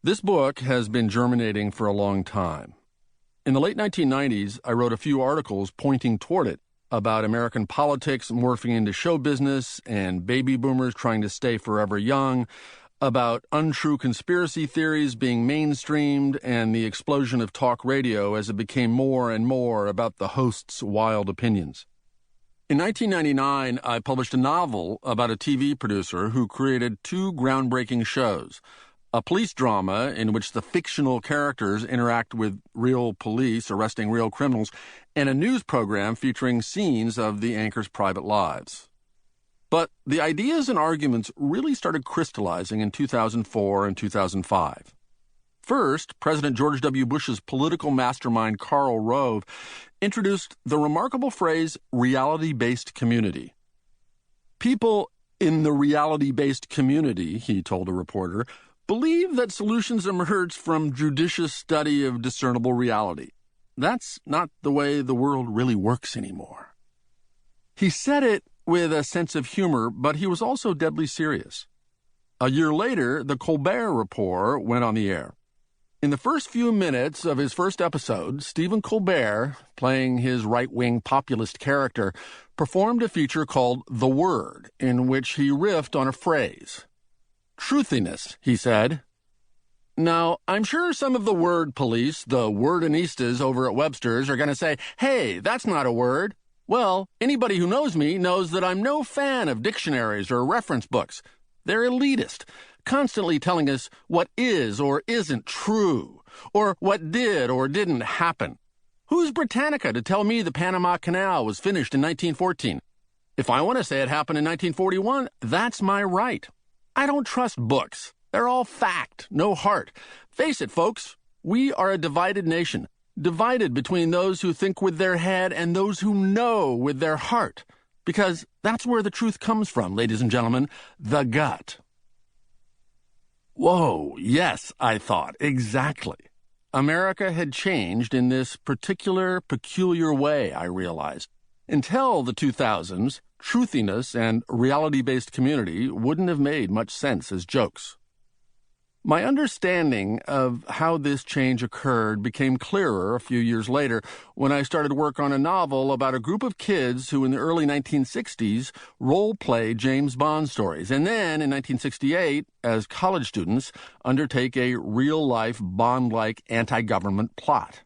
This book has been germinating for a long time. In the late 1990s, I wrote a few articles pointing toward it about American politics morphing into show business and baby boomers trying to stay forever young, about untrue conspiracy theories being mainstreamed and the explosion of talk radio as it became more and more about the host's wild opinions. In 1999, I published a novel about a TV producer who created two groundbreaking shows: a police drama in which the fictional characters interact with real police arresting real criminals, and a news program featuring scenes of the anchors' private lives. But the ideas and arguments really started crystallizing in 2004 and 2005. First, President George W. Bush's political mastermind Karl Rove introduced the remarkable phrase reality-based community. People in the reality-based community, he told a reporter, believe that solutions emerge from judicious study of discernible reality. That's not the way the world really works anymore. He said it with a sense of humor, but he was also deadly serious. A year later, the Colbert Report went on the air. In the first few minutes of his first episode, Stephen Colbert, playing his right-wing populist character, performed a feature called The Word, in which he riffed on a phrase. Truthiness, he said. Now, I'm sure some of the word police, the wordinistas over at Webster's, are going to say, hey, that's not a word. Well, anybody who knows me knows that I'm no fan of dictionaries or reference books. They're elitist, constantly telling us what is or isn't true, or what did or didn't happen. Who's Britannica to tell me the Panama Canal was finished in 1914? If I want to say it happened in 1941, that's my right. I don't trust books. They're all fact, no heart. Face it, folks, we are a divided nation. Divided between those who think with their head and those who know with their heart. Because that's where the truth comes from, ladies and gentlemen, the gut. Whoa, yes, I thought, exactly. America had changed in this peculiar way, I realized. Until the 2000s, truthiness and reality-based community wouldn't have made much sense as jokes. My understanding of how this change occurred became clearer a few years later when I started work on a novel about a group of kids who in the early 1960s role-played James Bond stories, and then in 1968, as college students, undertake a real-life Bond-like anti-government plot.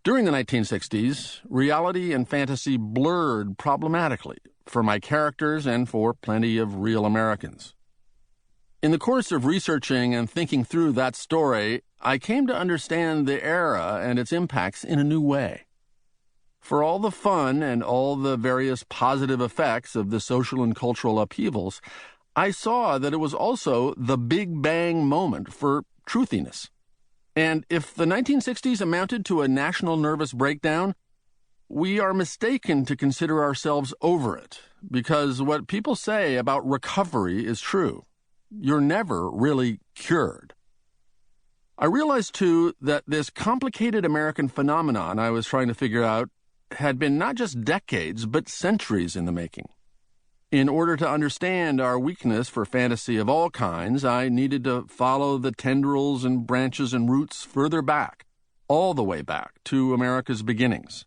During the 1960s, reality and fantasy blurred problematically for my characters and for plenty of real Americans. In the course of researching and thinking through that story, I came to understand the era and its impacts in a new way. For all the fun and all the various positive effects of the social and cultural upheavals, I saw that it was also the Big Bang moment for truthiness. And if the 1960s amounted to a national nervous breakdown, we are mistaken to consider ourselves over it, because what people say about recovery is true. You're never really cured. I realized, too, that this complicated American phenomenon I was trying to figure out had been not just decades, but centuries in the making. In order to understand our weakness for fantasy of all kinds, I needed to follow the tendrils and branches and roots further back, all the way back to America's beginnings.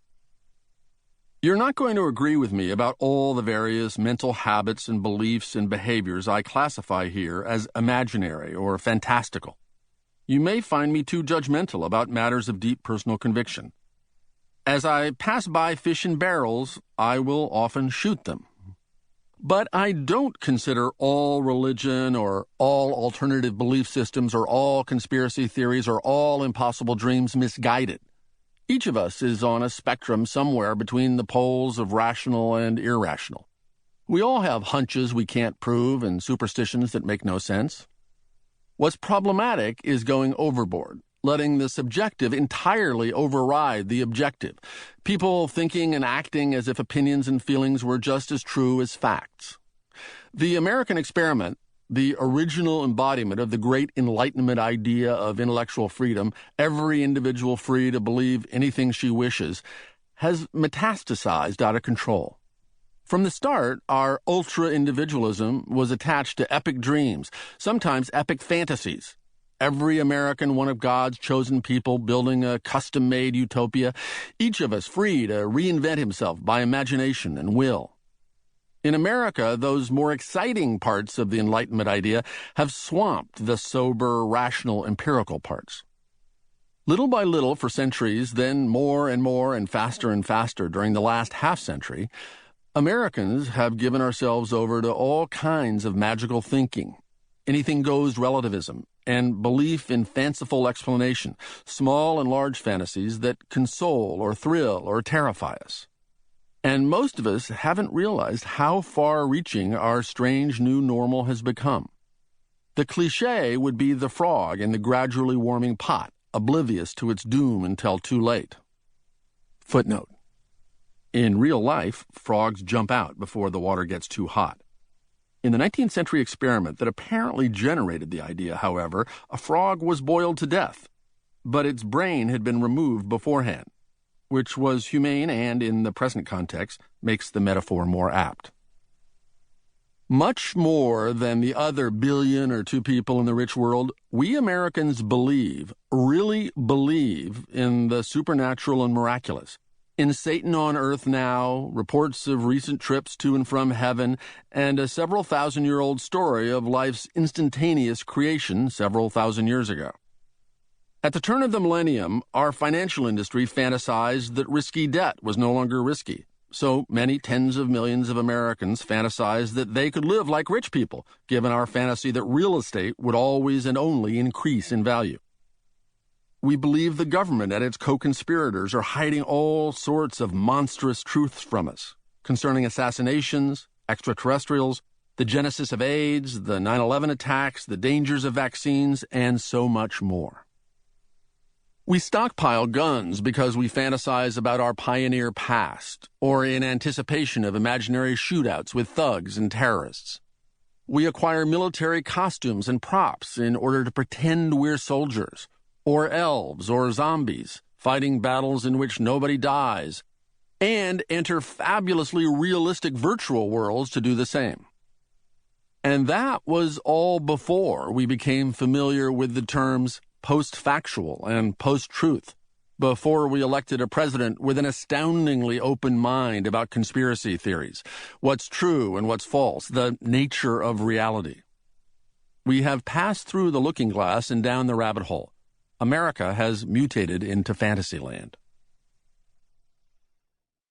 You're not going to agree with me about all the various mental habits and beliefs and behaviors I classify here as imaginary or fantastical. You may find me too judgmental about matters of deep personal conviction. As I pass by fish in barrels, I will often shoot them. But I don't consider all religion or all alternative belief systems or all conspiracy theories or all impossible dreams misguided. Each of us is on a spectrum somewhere between the poles of rational and irrational. We all have hunches we can't prove and superstitions that make no sense. What's problematic is going overboard, letting the subjective entirely override the objective. People thinking and acting as if opinions and feelings were just as true as facts. The American experiment, the original embodiment of the great Enlightenment idea of intellectual freedom, every individual free to believe anything she wishes, has metastasized out of control. From the start, our ultra-individualism was attached to epic dreams, sometimes epic fantasies. every American one of God's chosen people building a custom-made utopia, each of us free to reinvent himself by imagination and will. In America, those more exciting parts of the Enlightenment idea have swamped the sober, rational, empirical parts. Little by little for centuries, then more and faster during the last half-century, Americans have given ourselves over to all kinds of magical thinking, anything-goes relativism, and belief in fanciful explanation, small and large fantasies that console or thrill or terrify us. And most of us haven't realized how far-reaching our strange new normal has become. The cliché would be the frog in the gradually warming pot, oblivious to its doom until too late. Footnote. In real life, frogs jump out before the water gets too hot. In the 19th century experiment that apparently generated the idea, however, a frog was boiled to death, but its brain had been removed beforehand, which was humane and, in the present context, makes the metaphor more apt. Much more than the other 1 billion or 2 people in the rich world, we Americans really believe in the supernatural and miraculous, in Satan on earth now, reports of recent trips to and from heaven, and a several thousand-year-old story of life's instantaneous creation several thousand years ago. At the turn of the millennium, our financial industry fantasized that risky debt was no longer risky. So many tens of millions of Americans fantasized that they could live like rich people, given our fantasy that real estate would always and only increase in value. We believe the government and its co-conspirators are hiding all sorts of monstrous truths from us concerning assassinations, extraterrestrials, the genesis of AIDS, the 9/11 attacks, the dangers of vaccines, and so much more. We stockpile guns because we fantasize about our pioneer past, or in anticipation of imaginary shootouts with thugs and terrorists. We acquire military costumes and props in order to pretend we're soldiers, or elves or zombies, fighting battles in which nobody dies, and enter fabulously realistic virtual worlds to do the same. And that was all before we became familiar with the terms post-factual and post-truth, before we elected a president with an astoundingly open mind about conspiracy theories, what's true and what's false, the nature of reality. We have passed through the looking glass and down the rabbit hole. America has mutated into Fantasyland.